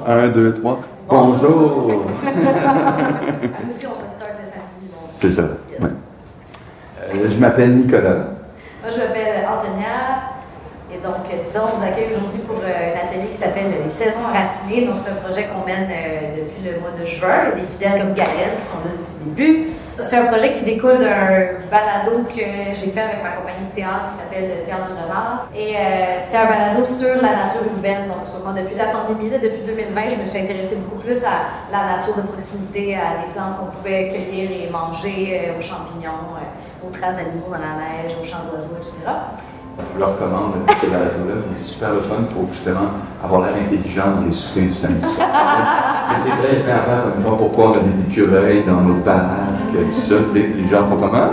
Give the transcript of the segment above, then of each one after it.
1, 2, 3. Bonjour! Nous aussi, on se start le samedi. C'est ça, oui. Je m'appelle Nicolas. Moi, je m'appelle Antonia. Et donc, c'est ça, on vous accueille aujourd'hui pour un atelier qui s'appelle Les Saisons Enracinées. Donc, c'est un projet qu'on mène depuis le mois de juin. Il y a des fidèles comme Gaëlle qui sont là depuis le début. C'est un projet qui découle d'un balado que j'ai fait avec ma compagnie de théâtre qui s'appelle le Théâtre du Renard. Et c'était un balado sur la nature urbaine. Donc, sûrement depuis la pandémie, là, depuis 2020, je me suis intéressée beaucoup plus à la nature de proximité, à des plantes qu'on pouvait cueillir et manger, aux champignons, aux traces d'animaux dans la neige, aux chants d'oiseaux, etc. Je leur recommande ce balado-là. Il est super le fun pour justement avoir l'air intelligent dans les soupers du samedi soir. Mais c'est vrai, il avant, comme fois, pourquoi on a des écureuils dans nos baraques, tout ça. Les gens font comment?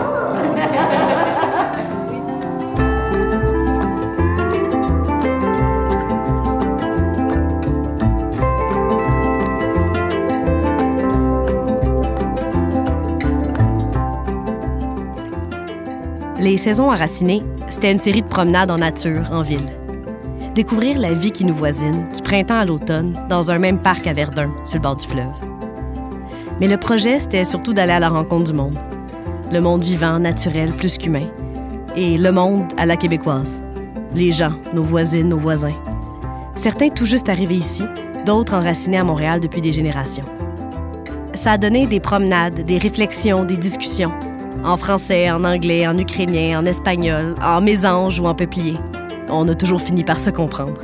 Les Saisons Enracinées, c'était une série de promenades en nature, en ville. Découvrir la vie qui nous voisine, du printemps à l'automne, dans un même parc à Verdun, sur le bord du fleuve. Mais le projet, c'était surtout d'aller à la rencontre du monde. Le monde vivant, naturel, plus qu'humain. Et le monde à la québécoise. Les gens, nos voisines, nos voisins. Certains tout juste arrivés ici, d'autres enracinés à Montréal depuis des générations. Ça a donné des promenades, des réflexions, des discussions. En français, en anglais, en ukrainien, en espagnol, en mésange ou en peuplier. On a toujours fini par se comprendre.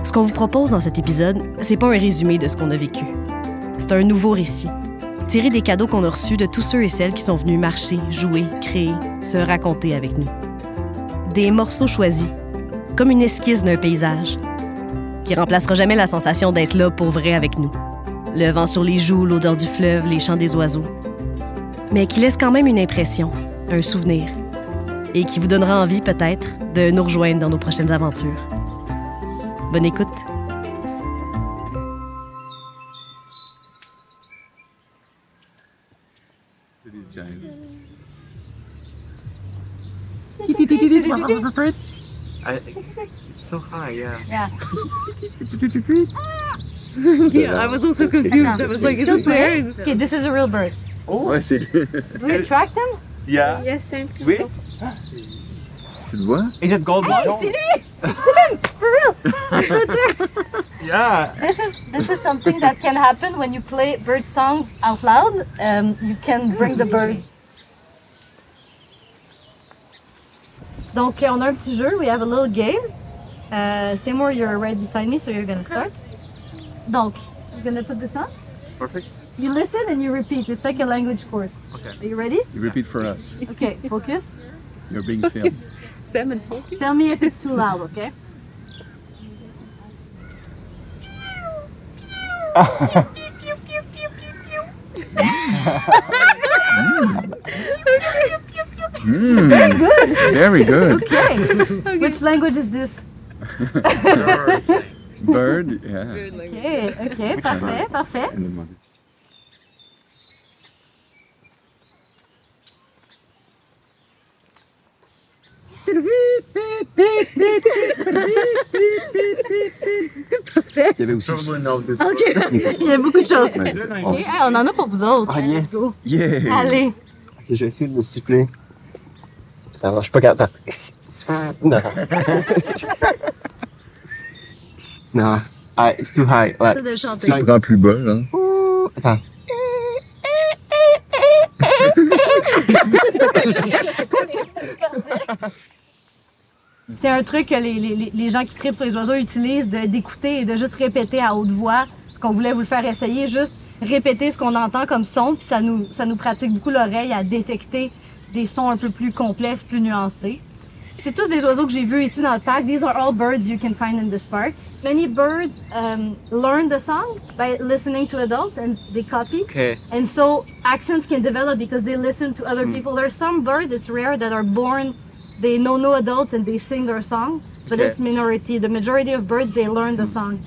Ce qu'on vous propose dans cet épisode, c'est pas un résumé de ce qu'on a vécu. C'est un nouveau récit, tiré des cadeaux qu'on a reçus de tous ceux et celles qui sont venus marcher, jouer, créer, se raconter avec nous. Des morceaux choisis, comme une esquisse d'un paysage, qui remplacera jamais la sensation d'être là pour vrai avec nous. Le vent sur les joues, l'odeur du fleuve, les chants des oiseaux. Mais qui laisse quand même une impression, un souvenir, et qui vous donnera envie, peut-être, de nous rejoindre dans nos prochaines aventures. Bonne écoute! It's so high, yeah. Yeah, I was also confused. I was like, it's a bird. Okay, this is a real bird. Oh, ouais, c'est lui. Do you track them? Yeah. Yes, same. Oui. Tu le vois? Is it gold Hey, one? c'est lui! It's him! For real! He's right there. Yeah. This is something that can happen when you play bird songs out loud. You can bring the birds. Donc, on a un petit jeu. We have a little game. Seymour, you're right beside me, so you're gonna start. Donc, you're gonna put this on. Perfect. You listen and you repeat. It's like a language course. Okay. Are you ready? You repeat for us. Okay, focus. You're being filmed. Sam and focus. Tell me if it's too loud, okay? Very good. Very good. Okay. Which language is this? Bird, yeah. Okay, okay, parfait, parfait. Parfait. Il y avait aussi. Ok, il y a beaucoup de choses. Ouais. Ok, hey, on en a pour vous autres. Ah, yes. Let's go. Yeah! Allez. Ok, je vais essayer de me siffler. Attends, je suis pas capable. Non. Non. Ah, it's too high. Ouais. C'est de Tu chanter. le prends plus bas, là. Ouh, attends. C'est un truc que les gens qui trippent sur les oiseaux utilisent d'écouter et de juste répéter à haute voix. Qu'on voulait vous le faire essayer, juste répéter ce qu'on entend comme son, puis ça nous pratique beaucoup l'oreille à détecter des sons un peu plus complexes, plus nuancés. C'est tous des oiseaux que j'ai vus ici dans le parc. These are all birds you can find in this park. Many birds learn the song by listening to adults and they copy. Okay. And so accents can develop because they listen to other people. There are some birds, it's rare, that are born, they know no adults and they sing their song. But Okay. it's minority. The majority of birds, they learn the song.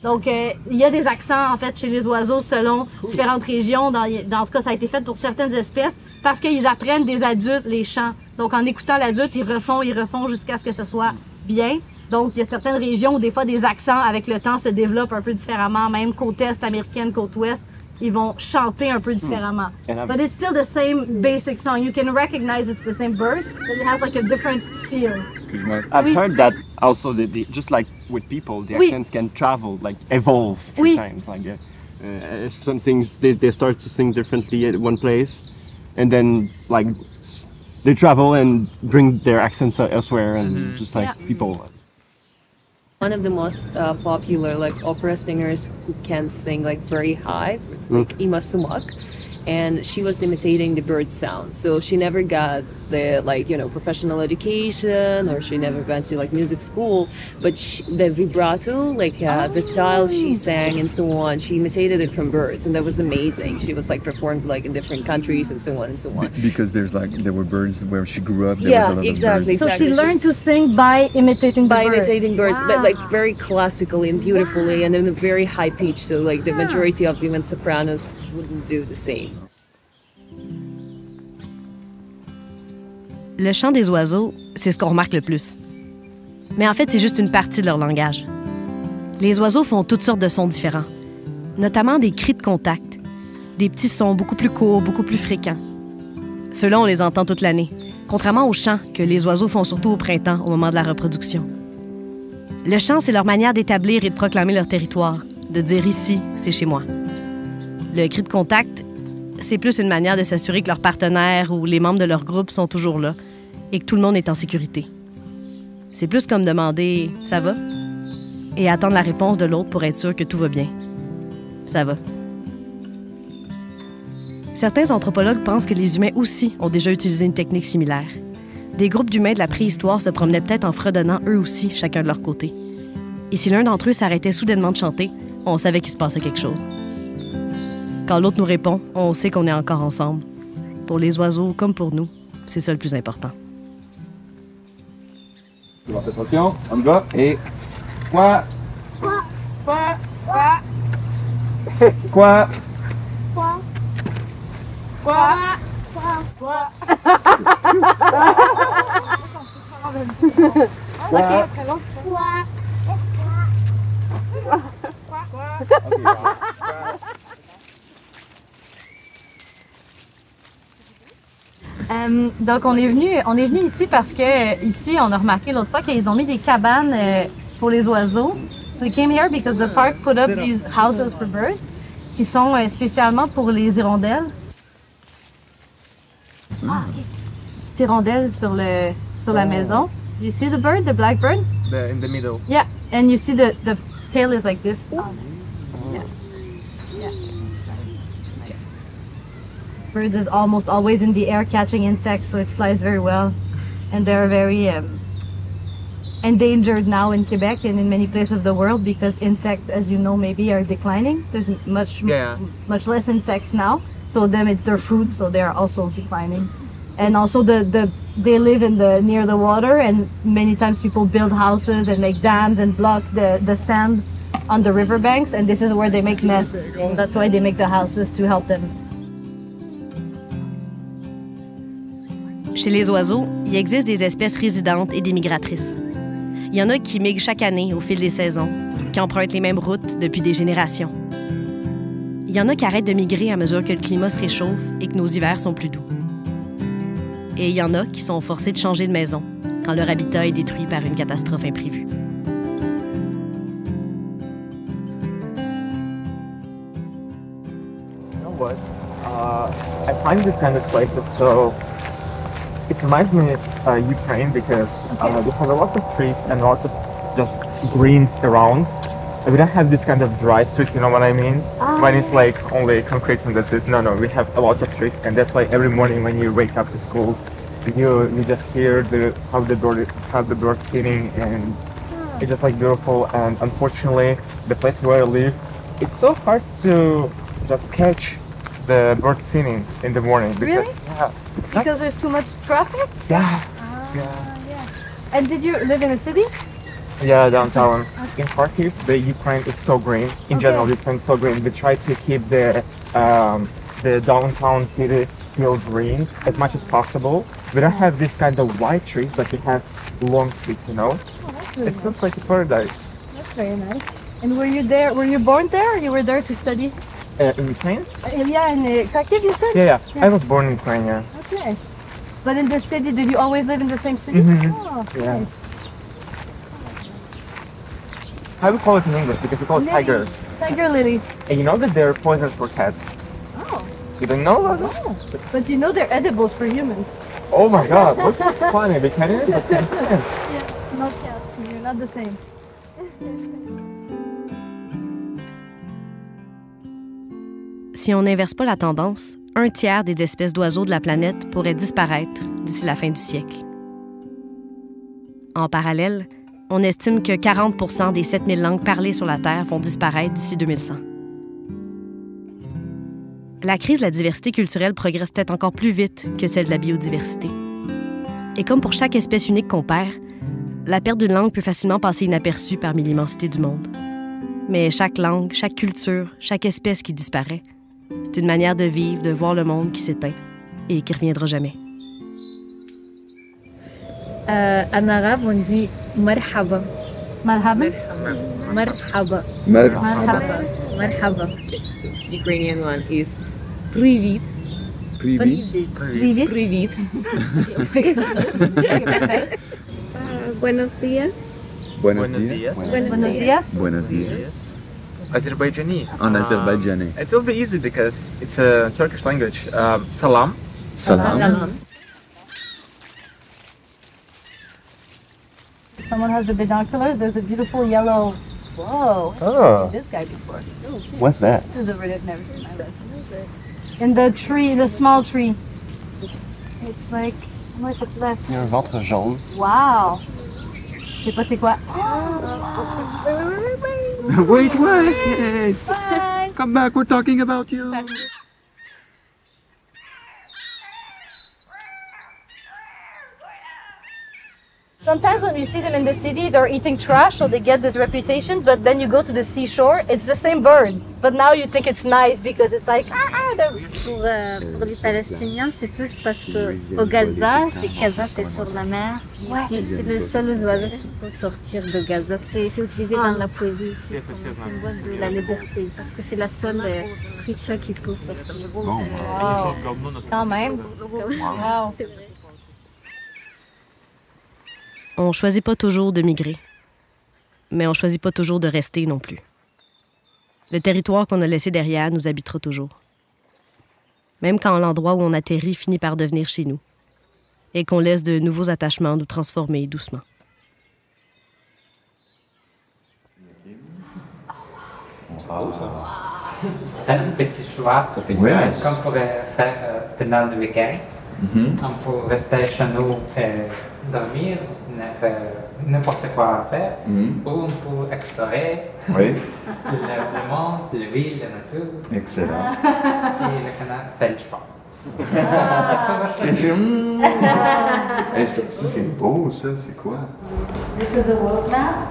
Donc, il y a des accents, en fait, chez les oiseaux selon différentes régions. Dans ce cas, ça a été fait pour certaines espèces parce qu'ils apprennent des adultes les chants. Donc, en écoutant l'adulte, ils refont jusqu'à ce que ce soit bien. Donc, il y a certaines régions où des fois des accents avec le temps se développent un peu différemment, même côte est américaine, côte ouest, ils vont chanter un peu différemment. But it's still the same basic song. You can recognize it's the same bird, but it has like a different feel. I've heard that also, just like with people, the accents can travel, like evolve through times. Like some things, they start to sing differently at one place, and then like they travel and bring their accents elsewhere, and just like people. One of the most popular like opera singers who can sing like very high, like Ima Sumak, and she was imitating the bird sound. So she never got the professional education, or she never went to like music school, but the vibrato, the style she sang and so on, she imitated it from birds, and that was amazing. She was like performed like in different countries and so on and so on. Because there were birds where she grew up. Exactly. So she learned to sing by imitating birds, but like very classically and beautifully, and in a very high pitch. So like the majority of women sopranos wouldn't do the same. Le chant des oiseaux, c'est ce qu'on remarque le plus. Mais en fait, c'est juste une partie de leur langage. Les oiseaux font toutes sortes de sons différents, notamment des cris de contact, des petits sons beaucoup plus courts, beaucoup plus fréquents. Ceux-là, on les entend toute l'année, contrairement aux chants que les oiseaux font surtout au printemps, au moment de la reproduction. Le chant, c'est leur manière d'établir et de proclamer leur territoire, de dire « ici, c'est chez moi ». Le cri de contact, c'est plus une manière de s'assurer que leurs partenaires ou les membres de leur groupe sont toujours là et que tout le monde est en sécurité. C'est plus comme demander « ça va ?» et attendre la réponse de l'autre pour être sûr que tout va bien. Ça va. Certains anthropologues pensent que les humains aussi ont déjà utilisé une technique similaire. Des groupes d'humains de la préhistoire se promenaient peut-être en fredonnant eux aussi, chacun de leur côté. Et si l'un d'entre eux s'arrêtait soudainement de chanter, on savait qu'il se passait quelque chose. Quand l'autre nous répond, on sait qu'on est encore ensemble. Pour les oiseaux comme pour nous, c'est ça le plus important. Attention, on va et quoi? Quoi? Quoi? Donc on est venu ici parce que ici on a remarqué l'autre fois qu'ils ont mis des cabanes pour les oiseaux. So we came here because the park put up these houses for birds qui sont spécialement pour les hirondelles. Petite hirondelle sur la maison. Do you see the bird, the black bird? In the middle. Yeah, and you see the tail is like this. Birds is almost always in the air catching insects, so it flies very well. And they're very endangered now in Quebec and in many places of the world because insects, as you know, maybe are declining. There's much less insects now. So them, it's their food, so they're also declining. And also they live near the water, and many times people build houses and make dams and block the sand on the riverbanks, and this is where they make nests. So that's why they make the houses to help them. Chez les oiseaux, il existe des espèces résidentes et des migratrices. Il y en a qui migrent chaque année au fil des saisons, qui empruntent les mêmes routes depuis des générations. Il y en a qui arrêtent de migrer à mesure que le climat se réchauffe et que nos hivers sont plus doux. Et il y en a qui sont forcés de changer de maison quand leur habitat est détruit par une catastrophe imprévue. You know what? I find this kind of places so. It reminds me of Ukraine because we have a lot of trees and lots of just greens around. We don't have this kind of dry streets, you know what I mean? When it's like only concrete and that's it. No, we have a lot of trees, and that's why every morning when you wake up to school, you just hear how the birds singing, and it's just like beautiful. And unfortunately, the place where I live, it's so hard to just catch the bird singing in the morning because Because there's too much traffic? Yeah. And did you live in a city? Yeah, downtown. In Kharkiv, the Ukraine is so green. In general, Ukraine is so green. We try to keep the downtown cities still green as much as possible. We don't have this kind of white trees, but we have long trees, you know. It feels like a paradise. That's very nice. And were you there? Were you born there? Or you were there to study? In Ukraine? Yeah, in Kharkiv, you said. Yeah. I was born in Ukraine. Yeah. Okay. But in the city, did you always live in the same city? Oh, Yeah. nice. How do we call it in English? Because we call it tiger. Tiger lily. And you know that they're poisonous for cats. Oh. You didn't know that? Oh. But you know they're edibles for humans. Oh my God! What's funny? They can eat, but they can't. Yes, no cats. You're not the same. Si on n'inverse pas la tendance, 1/3 des espèces d'oiseaux de la planète pourraient disparaître d'ici la fin du siècle. En parallèle, on estime que 40% des 7000 langues parlées sur la Terre vont disparaître d'ici 2100. La crise de la diversité culturelle progresse peut-être encore plus vite que celle de la biodiversité. Et comme pour chaque espèce unique qu'on perd, la perte d'une langue peut facilement passer inaperçue parmi l'immensité du monde. Mais chaque langue, chaque culture, chaque espèce qui disparaît, c'est une manière de vivre, de voir le monde qui s'éteint et qui ne reviendra jamais. En arabe, on dit marhaba. Marhaba. Marhaba. Marhaba. Marhaba. The Ukrainian one is привіт. Привit. Привіт. Buenos días. Buenos Buenos dias. dias. Buenos días. Buenos dias. Azerbaijani. En azerbaïdjanais. It will be easy because it's a Turkish language. Salam. Salam. Salam. If someone has the binoculars, there's a beautiful yellow. Whoa. Oh. I've seen this guy before. What's that? This is a really never seen that. In the tree, the small tree. It's like left. Il y a un ventre jaune. Wow. Je sais pas c'est quoi. Wait. Bye. Come back, we're talking about you. Sometimes when you see them in the city, they're eating trash, so they get this reputation. But then you go to the seashore, it's the same bird. But now you think it's nice because it's like Pour les Palestiniens, c'est plus parce que au Gaza, Gaza c'est sur la mer. C'est le seul oiseau qui peut sortir de Gaza. C'est utilisé dans la poésie aussi comme symbole de la liberté, parce que c'est la seule creature qui peut sortir. wow. Quand même. Wow. C'est vrai. On choisit pas toujours de migrer, mais on choisit pas toujours de rester non plus. Le territoire qu'on a laissé derrière nous habitera toujours. Même quand l'endroit où on atterrit finit par devenir chez nous et qu'on laisse de nouveaux attachements nous transformer doucement. C'est un petit choix, comme pour faire pendant le week-end. On peut rester chez nous et dormir, n'importe quoi à faire, ou on peut explorer Oui, le monde, la ville, la nature, excellent. et le canard fait le choix. Ça, c'est beau, ça, c'est quoi? This is a world map.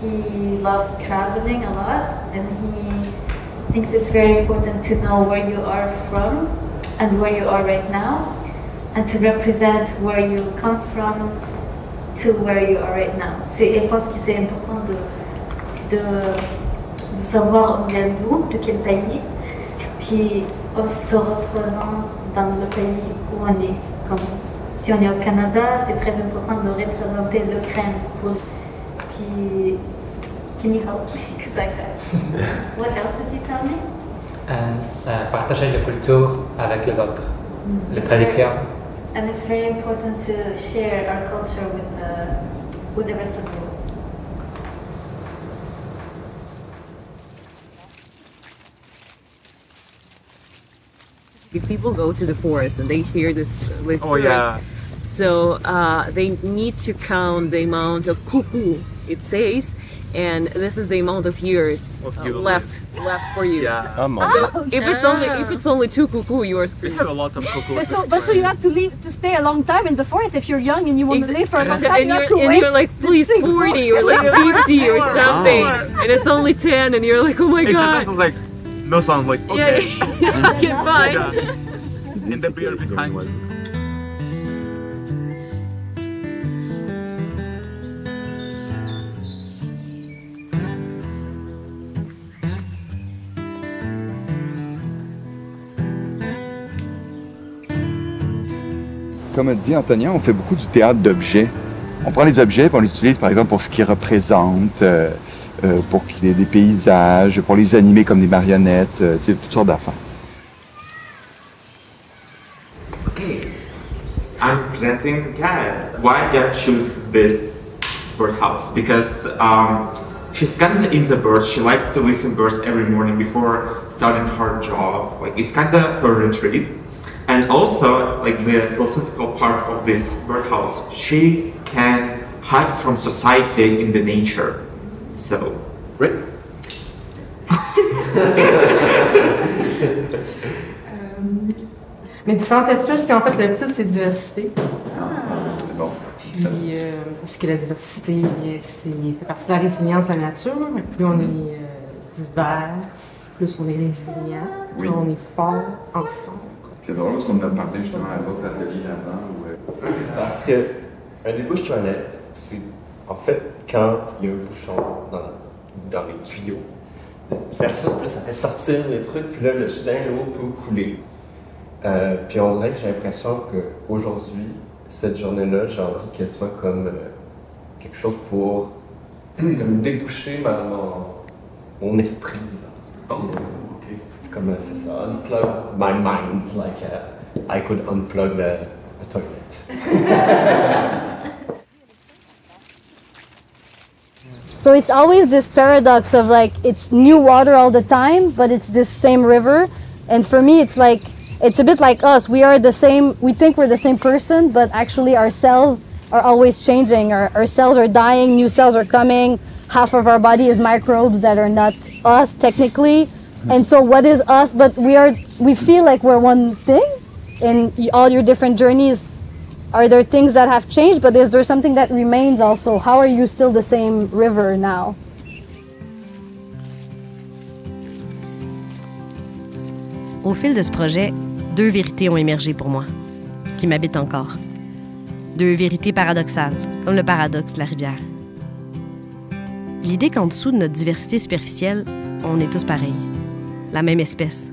He loves traveling a lot, and he thinks it's very important to know where you are from and where you are right now, and to represent where you come from to where you are right now. Je pense que c'est important de savoir on vient d'où, de quel pays, puis on se représente dans le pays où on est. Comme si on est au Canada, c'est très important de représenter l'Ukraine. Puis, can you help me? Because I can't. What else did you tell me? Partager la culture avec les autres, les traditions. And it's very important to share our culture with the rest of the world. If people go to the forest and they hear this whisper, Oh yeah. so they need to count the amount of cuckoo it says, and this is the amount of years left for you. Yeah. So if it's only 2 cuckoo, you are We screwed. have a lot of cuckoos. So you have to stay a long time in the forest if you're young and you want to live for a long time. And You have to you're, wait. like, please 40 or like 50 or something, and it's only 10, and you're like, oh my And god. sometimes it's like, no sound, like, Yeah, okay. okay, fine. Yeah. And the bear behind me. comme a dit Antonia, on fait beaucoup du théâtre d'objets. On prend les objets et on les utilise par exemple pour ce qu'ils représentent, pour qu'il y ait des paysages, pour les animer comme des marionnettes, toutes sortes d'affaires. Okay, I'm presenting Karen. Why did I choose this birdhouse? Because she's kind of into birds. She likes to listen to birds every morning before starting her job. Like it's kind of her retreat. And also, like the philosophical part of this birdhouse, she can hide from society in the nature. So, right? Mais différentes espèces, puis en fait, le titre, c'est diversité. C'est bon. Puis, parce que la diversité, c'est fait partie de la résilience de la nature. Plus on est divers, plus on est résilient, plus on est fort ensemble. C'est drôle parce qu'on a parlé justement à l'autre atelier avant. Parce que un des bouches toilettes, c'est en fait quand il y a un bouchon dans les tuyaux. Faire ça, puis là, ça fait sortir le truc, puis là, soudain, l'eau peut couler. Puis on dirait que j'ai l'impression qu'aujourd'hui, cette journée-là, j'ai envie qu'elle soit comme quelque chose pour comme déboucher mon esprit. Puis, comme c'est ça, unplug my mind, like I could unplug a toilet. So it's always this paradox of like, it's new water all the time, but it's this same river. And for me, it's like, it's a bit like us. We are the same, we think we're the same person, but actually our cells are always changing. Our cells are dying, new cells are coming. Half of our body is microbes that are not us technically. And so what is us? But we feel like we're one thing in all your different journeys. Are there things that have changed, but is there something that remains also? How are you still the same river now? Au fil de ce projet, 2 vérités ont émergé pour moi, qui m'habitent encore. 2 vérités paradoxales, comme le paradoxe de la rivière. L'idée qu'en dessous de notre diversité superficielle, on est tous pareils. La même espèce,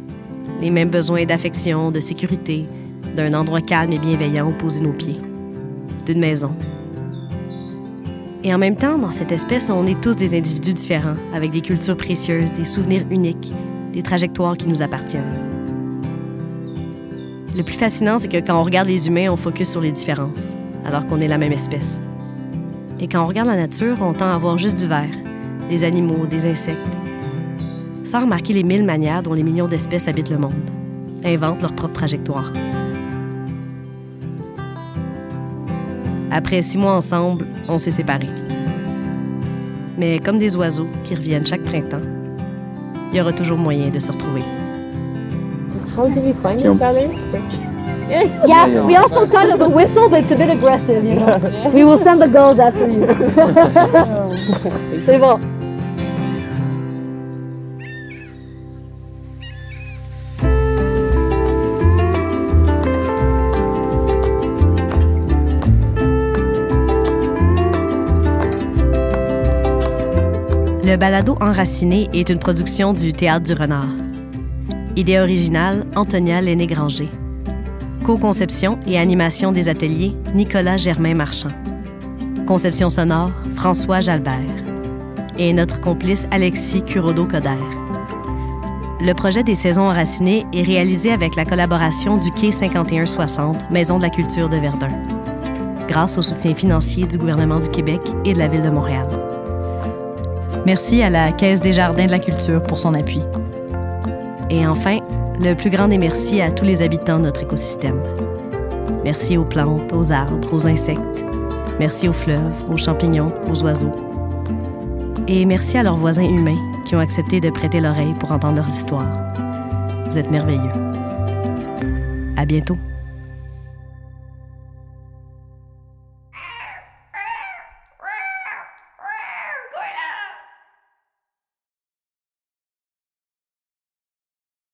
les mêmes besoins d'affection, de sécurité, d'un endroit calme et bienveillant où poser nos pieds, d'une maison. Et en même temps, dans cette espèce, on est tous des individus différents, avec des cultures précieuses, des souvenirs uniques, des trajectoires qui nous appartiennent. Le plus fascinant, c'est que quand on regarde les humains, on focus sur les différences, alors qu'on est la même espèce. Et quand on regarde la nature, on tend à voir juste du vert, des animaux, des insectes, sans remarquer les 1000 manières dont les millions d'espèces habitent le monde, inventent leur propre trajectoire. Après 6 mois ensemble, on s'est séparés. Mais comme des oiseaux qui reviennent chaque printemps, il y aura toujours moyen de se retrouver. How did you find each other? Yes. Yeah, we also kind of a whistle, but it's a bit aggressive, you know. We will send the girls after you. C'est bon. Le balado Enraciné est une production du Théâtre du Renard. Idée originale, Antonia Lenné-Granger. Co-conception et animation des ateliers, Nicolas Germain-Marchand. Conception sonore, François Jalbert. Et notre complice, Alexis Curodo-Coder. Le projet des Saisons Enracinées est réalisé avec la collaboration du Quai 5160, Maison de la culture de Verdun, grâce au soutien financier du gouvernement du Québec et de la Ville de Montréal. Merci à la Caisse des Jardins de la Culture pour son appui. Et enfin, le plus grand des merci à tous les habitants de notre écosystème. Merci aux plantes, aux arbres, aux insectes. Merci aux fleuves, aux champignons, aux oiseaux. Et merci à leurs voisins humains qui ont accepté de prêter l'oreille pour entendre leurs histoires. Vous êtes merveilleux. À bientôt.